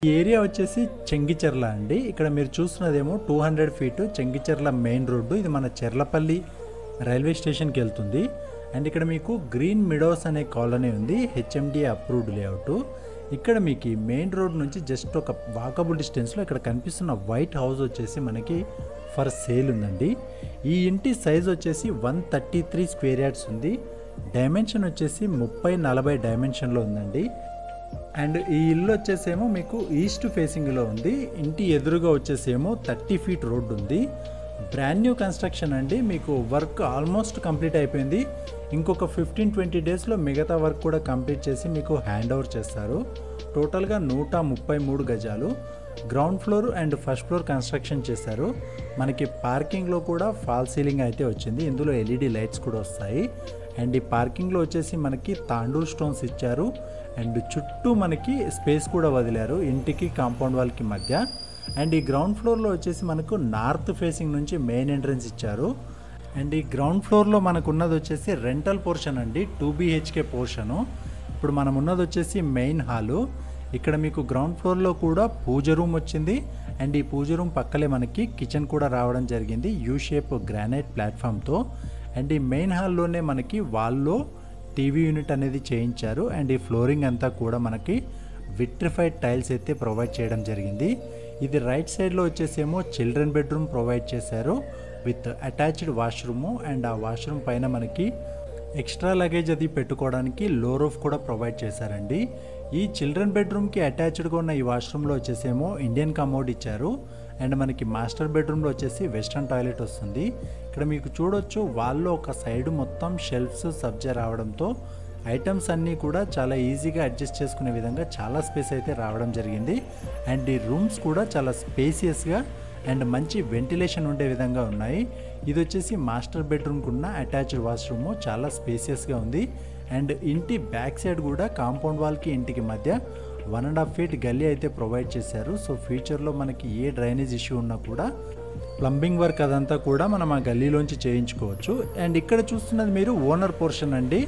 ఈ ఏరియా వచ్చేసి చెంగిచెర్ల అండి. ఇక్కడ మీరు చూస్తున్నదేమో 200 ఫీట్ చెంగిచెర్ల మెయిన్ రోడ్డు. ఇది మన చెర్లపల్లి రైల్వే స్టేషన్కి వెళ్తుంది. అండ్ ఇక్కడ మీకు గ్రీన్ మిడోస్ అనే కాలనీ ఉంది, హెచ్ఎండి అప్రూవ్డ్ లేఅవుట్. ఇక్కడ మీకు మెయిన్ రోడ్ నుంచి జస్ట్ ఒక వాకబుల్ డిస్టెన్స్లో ఇక్కడ కనిపిస్తున్న వైట్ హౌస్ వచ్చేసి మనకి ఫర్ సేల్ ఉందండి. ఈ ఇంటి సైజ్ వచ్చేసి 133 స్క్వేర్ యార్డ్స్ ఉంది. డైమెన్షన్ వచ్చేసి 30-40 డైమెన్షన్లో ఉందండి. అండ్ ఈ ఇల్లు వచ్చేసేమో మీకు ఈస్ట్ ఫేసింగ్లో ఉంది. ఇంటి ఎదురుగా వచ్చేసేమో 30 ఫీట్ రోడ్డు ఉంది. బ్రాండ్ న్యూ కన్స్ట్రక్షన్ అండి. మీకు వర్క్ ఆల్మోస్ట్ కంప్లీట్ అయిపోయింది. ఇంకొక 15-20 డేస్లో మిగతా వర్క్ కూడా కంప్లీట్ చేసి మీకు హ్యాండ్ ఓవర్ చేస్తారు. టోటల్గా 133 గజాలు. Ground floor and first floor construction చేశారు. మనకి పార్కింగ్లో కూడా ఫాల్ సీలింగ్ అయితే వచ్చింది. ఇందులో ఎల్ఈడి లైట్స్ కూడా వస్తాయి. అండ్ ఈ పార్కింగ్లో వచ్చేసి మనకి తాండూర్ స్టోన్స్ ఇచ్చారు. అండ్ చుట్టూ మనకి స్పేస్ కూడా వదిలారు ఇంటికి కాంపౌండ్ వాల్కి మధ్య. అండ్ ఈ గ్రౌండ్ ఫ్లోర్లో వచ్చేసి మనకు నార్త్ ఫేసింగ్ నుంచి మెయిన్ ఎంట్రన్స్ ఇచ్చారు. అండ్ ఈ గ్రౌండ్ ఫ్లోర్లో మనకు ఉన్నది వచ్చేసి రెంటల్ పోర్షన్ అండి, 2 BHK పోర్షను. ఇప్పుడు మనం ఉన్నది వచ్చేసి మెయిన్ హాలు. ఇక్కడ మీకు గ్రౌండ్ ఫ్లోర్లో కూడా పూజ రూమ్ వచ్చింది. అండ్ ఈ పూజ రూమ్ పక్కలే మనకి కిచెన్ కూడా రావడం జరిగింది యూ షేప్ గ్రానైట్ ప్లాట్ఫామ్తో. అండ్ ఈ మెయిన్ హాల్లోనే మనకి వాల్లో టీవీ యూనిట్ అనేది చేయించారు. అండ్ ఈ ఫ్లోరింగ్ అంతా కూడా మనకి విట్రిఫైడ్ టైల్స్ అయితే ప్రొవైడ్ చేయడం జరిగింది. ఇది రైట్ సైడ్లో వచ్చేసేమో చిల్డ్రన్ బెడ్రూమ్ ప్రొవైడ్ చేశారు విత్ అటాచ్డ్ వాష్రూము. అండ్ ఆ వాష్రూమ్ పైన మనకి ఎక్స్ట్రా లగేజ్ అది పెట్టుకోవడానికి లో రూఫ్ కూడా ప్రొవైడ్ చేశారండి. ఈ చిల్డ్రన్ బెడ్రూమ్కి అటాచ్డ్గా ఉన్న ఈ వాష్రూమ్లో వచ్చేసేమో ఇండియన్ కమోడ్ ఇచ్చారు. అండ్ మనకి మాస్టర్ బెడ్రూమ్లో వచ్చేసి వెస్ట్రన్ టాయిలెట్ వస్తుంది. ఇక్కడ మీకు చూడొచ్చు వాల్లో ఒక సైడ్ మొత్తం షెల్ఫ్స్ సబ్జా రావడంతో ఐటమ్స్ అన్నీ కూడా చాలా ఈజీగా అడ్జస్ట్ చేసుకునే విధంగా చాలా స్పేస్ అయితే రావడం జరిగింది. అండ్ ఈ రూమ్స్ కూడా చాలా స్పేసియస్గా అండ్ మంచి వెంటిలేషన్ ఉండే విధంగా ఉన్నాయి. ఇది వచ్చేసి మాస్టర్ బెడ్రూమ్కి ఉన్న అటాచ్డ్ వాష్రూము, చాలా స్పేసియస్గా ఉంది. అండ్ ఇంటి బ్యాక్ సైడ్ కూడా కాంపౌండ్ వాల్కి ఇంటికి మధ్య 1.5 ఫీట్ గల్లీ అయితే ప్రొవైడ్ చేశారు. సో ఫ్యూచర్లో మనకి ఏ డ్రైనేజ్ ఇష్యూ ఉన్నా కూడా ప్లంబింగ్ వర్క్ అదంతా కూడా మనం ఆ గల్లీలోంచి చేయించుకోవచ్చు. అండ్ ఇక్కడ చూస్తున్నది మీరు ఓనర్ పోర్షన్ అండి.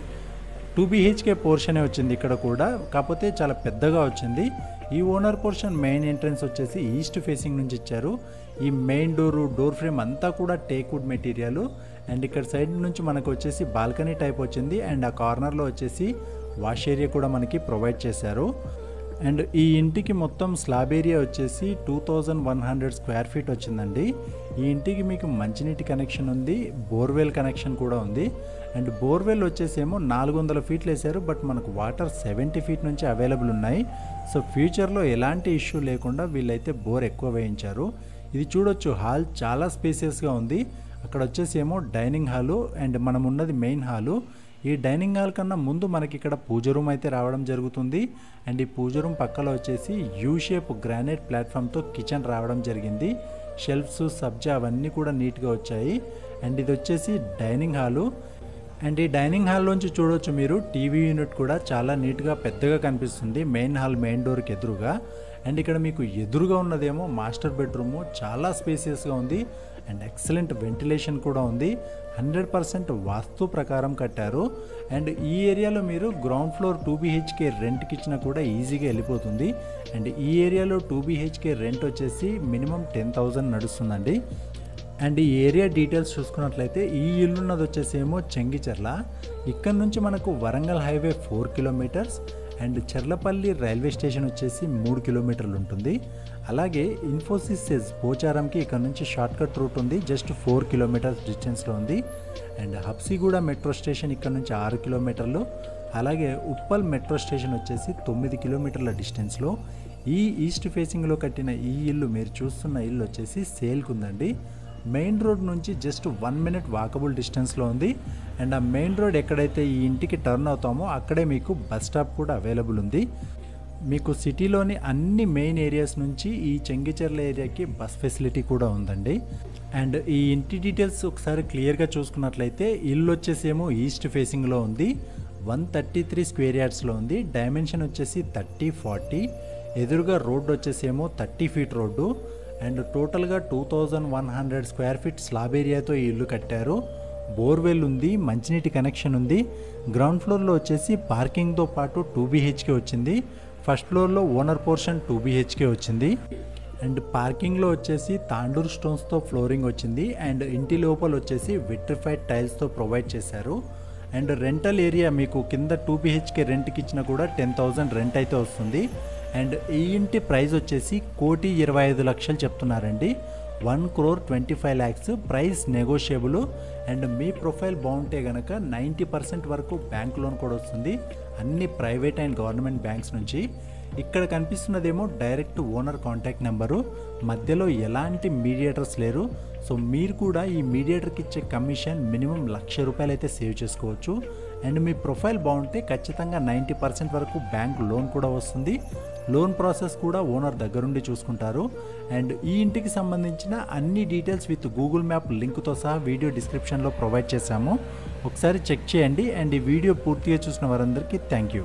2 BHK పోర్షనే వచ్చింది ఇక్కడ కూడా, కాకపోతే చాలా పెద్దగా వచ్చింది. ఈ ఓనర్ పోర్షన్ మెయిన్ ఎంట్రన్స్ వచ్చేసి ఈస్ట్ ఫేసింగ్ నుంచి ఇచ్చారు. ఈ మెయిన్ డోర్ ఫ్రేమ్ అంతా కూడా టేక్వుడ్ మెటీరియల్. అండ్ ఇక్కడ సైడ్ నుంచి మనకు వచ్చేసి బాల్కనీ టైప్ వచ్చింది. అండ్ ఆ కార్నర్లో వచ్చేసి వాష్ ఏరియా కూడా మనకి ప్రొవైడ్ చేశారు. అండ్ ఈ ఇంటికి మొత్తం స్లాబ్ ఏరియా వచ్చేసి 2100 స్క్వేర్ ఫీట్ వచ్చిందండి. ఈ ఇంటికి మీకు మంచినీటి కనెక్షన్ ఉంది, బోర్వెల్ కనెక్షన్ కూడా ఉంది. అండ్ బోర్వెల్ వచ్చేసేమో 400 ఫీట్లు వేశారు. బట్ మనకు వాటర్ 70 ఫీట్ నుంచి అవైలబుల్ ఉన్నాయి. సో ఫ్యూచర్లో ఎలాంటి ఇష్యూ లేకుండా వీళ్ళైతే బోర్ ఎక్కువ వేయించారు. ఇది చూడొచ్చు, హాల్ చాలా స్పేసియస్గా ఉంది. అక్కడ వచ్చేసేమో డైనింగ్ హాలు అండ్ మనం ఉన్నది మెయిన్ హాలు. ఈ డైనింగ్ హాల్ కన్నా ముందు మనకి ఇక్కడ పూజ రూమ్ అయితే రావడం జరుగుతుంది. అండ్ ఈ పూజ రూమ్ పక్కలో వచ్చేసి యూ షేప్ గ్రానైట్ ప్లాట్ఫామ్తో కిచెన్ రావడం జరిగింది. షెల్ఫ్స్ సబ్జా అవన్నీ కూడా నీట్గా వచ్చాయి. అండ్ ఇది వచ్చేసి డైనింగ్ హాలు. అండ్ ఈ డైనింగ్ హాల్లోంచి చూడవచ్చు మీరు టీవీ యూనిట్ కూడా చాలా నీట్గా పెద్దగా కనిపిస్తుంది మెయిన్ హాల్ మెయిన్ డోర్కి ఎదురుగా. అండ్ ఇక్కడ మీకు ఎదురుగా ఉన్నదేమో మాస్టర్ బెడ్రూము, చాలా స్పేసియస్గా ఉంది. అండ్ ఎక్సలెంట్ వెంటిలేషన్ కూడా ఉంది. 100% వాస్తు ప్రకారం కట్టారు. అండ్ ఈ ఏరియాలో మీరు గ్రౌండ్ ఫ్లోర్ 2 BHK రెంట్కి ఇచ్చినా కూడా ఈజీగా వెళ్ళిపోతుంది. అండ్ ఈ ఏరియాలో 2 BHK రెంట్ వచ్చేసి మినిమం 10,000 నడుస్తుందండి. అండ్ ఈ ఏరియా డీటెయిల్స్ చూసుకున్నట్లయితే ఈ ఇల్లున్నది వచ్చేసేమో చెంగిచెర్ల. ఇక్కడ నుంచి మనకు Warangal highway 4 kilometres and Cherlapalli railway station వచ్చేసి 3 కిలోమీటర్లు ఉంటుంది. అలాగే ఇన్ఫోసిస్ పోచారంకి ఇక్కడ నుంచి షార్ట్కట్ రూట్ ఉంది, జస్ట్ 4 కిలోమీటర్స్ డిస్టెన్స్లో ఉంది. అండ్ హబ్సిగూడ మెట్రో స్టేషన్ ఇక్కడ నుంచి 6 కిలోమీటర్లు. అలాగే ఉప్పల్ మెట్రో స్టేషన్ వచ్చేసి 9 కిలోమీటర్ల డిస్టెన్స్లో. ఈ ఈస్ట్ ఫేసింగ్లో కట్టిన ఈ ఇల్లు మీరు చూస్తున్న ఇల్లు వచ్చేసి సేల్కి ఉందండి. మెయిన్ రోడ్ నుంచి జస్ట్ 1 మినిట్ వాకబుల్ డిస్టెన్స్లో ఉంది. అండ్ ఆ మెయిన్ రోడ్ ఎక్కడైతే ఈ ఇంటికి టర్న్ అవుతామో అక్కడే మీకు బస్ స్టాప్ కూడా అవైలబుల్ ఉంది. మీకు సిటీలోని అన్ని మెయిన్ ఏరియాస్ నుంచి ఈ చెంగిచెర్ల ఏరియాకి బస్ ఫెసిలిటీ కూడా ఉందండి. అండ్ ఈ ఇంటి డీటెయిల్స్ ఒకసారి క్లియర్గా చూసుకున్నట్లయితే ఇల్లు వచ్చేసేమో ఈస్ట్ ఫేసింగ్లో ఉంది, 133 స్క్వేర్ యార్డ్స్లో ఉంది. డైమెన్షన్ వచ్చేసి 30-40. ఎదురుగా రోడ్డు వచ్చేసేమో 30 ఫీట్ రోడ్డు. అండ్ టోటల్గా 2100 స్క్వేర్ ఫీట్ స్లాబ్ ఏరియాతో ఈ ఇల్లు కట్టారు. బోర్వెల్ ఉంది, మంచినీటి కనెక్షన్ ఉంది. గ్రౌండ్ ఫ్లోర్లో వచ్చేసి పార్కింగ్తో పాటు 2 BHK వచ్చింది. ఫస్ట్ ఫ్లోర్లో ఓనర్ పోర్షన్ 2 BHK వచ్చింది. అండ్ పార్కింగ్లో వచ్చేసి తాండూర్ స్టోన్స్తో ఫ్లోరింగ్ వచ్చింది. అండ్ ఇంటి లోపల వచ్చేసి విట్రిఫైడ్ టైల్స్తో ప్రొవైడ్ చేశారు. అండ్ రెంటల్ ఏరియా మీకు కింద 2 BHK రెంట్కి ఇచ్చినా కూడా 10,000 రెంట్ అయితే వస్తుంది. అండ్ ఈ ఇంటి ప్రైస్ వచ్చేసి 1,25,00,000 చెప్తున్నారండి. 1,25,00,000 price negotiable. And me profile బాగుంటే కనుక 90% వరకు బ్యాంక్ లోన్ కూడా వస్తుంది, అన్ని ప్రైవేట్ అండ్ గవర్నమెంట్ బ్యాంక్స్ నుంచి. ఇక్కడ కనిపిస్తున్నదేమో డైరెక్ట్ ఓనర్ కాంటాక్ట్ నెంబరు, మధ్యలో ఎలాంటి మీడియేటర్స్ లేరు. సో మీరు కూడా ఈ మీడియేటర్కి ఇచ్చే కమిషన్ మినిమం ₹1,00,000 అయితే సేవ్ చేసుకోవచ్చు. అండ్ మీ ప్రొఫైల్ బాగుంటే ఖచ్చితంగా 90% వరకు బ్యాంక్ లోన్ కూడా వస్తుంది. లోన్ ప్రాసెస్ కూడా ఓనర్ దగ్గరుండి చూసుకుంటారు. అండ్ ఈ ఇంటికి సంబంధించిన అన్ని డీటెయిల్స్ విత్ గూగుల్ మ్యాప్ లింక్తో సహా వీడియో డిస్క్రిప్షన్లో ప్రొవైడ్ చేశాము, ఒకసారి చెక్ చేయండి. అండ్ ఈ వీడియో పూర్తిగా చూసిన వారందరికీ థ్యాంక్ యూ.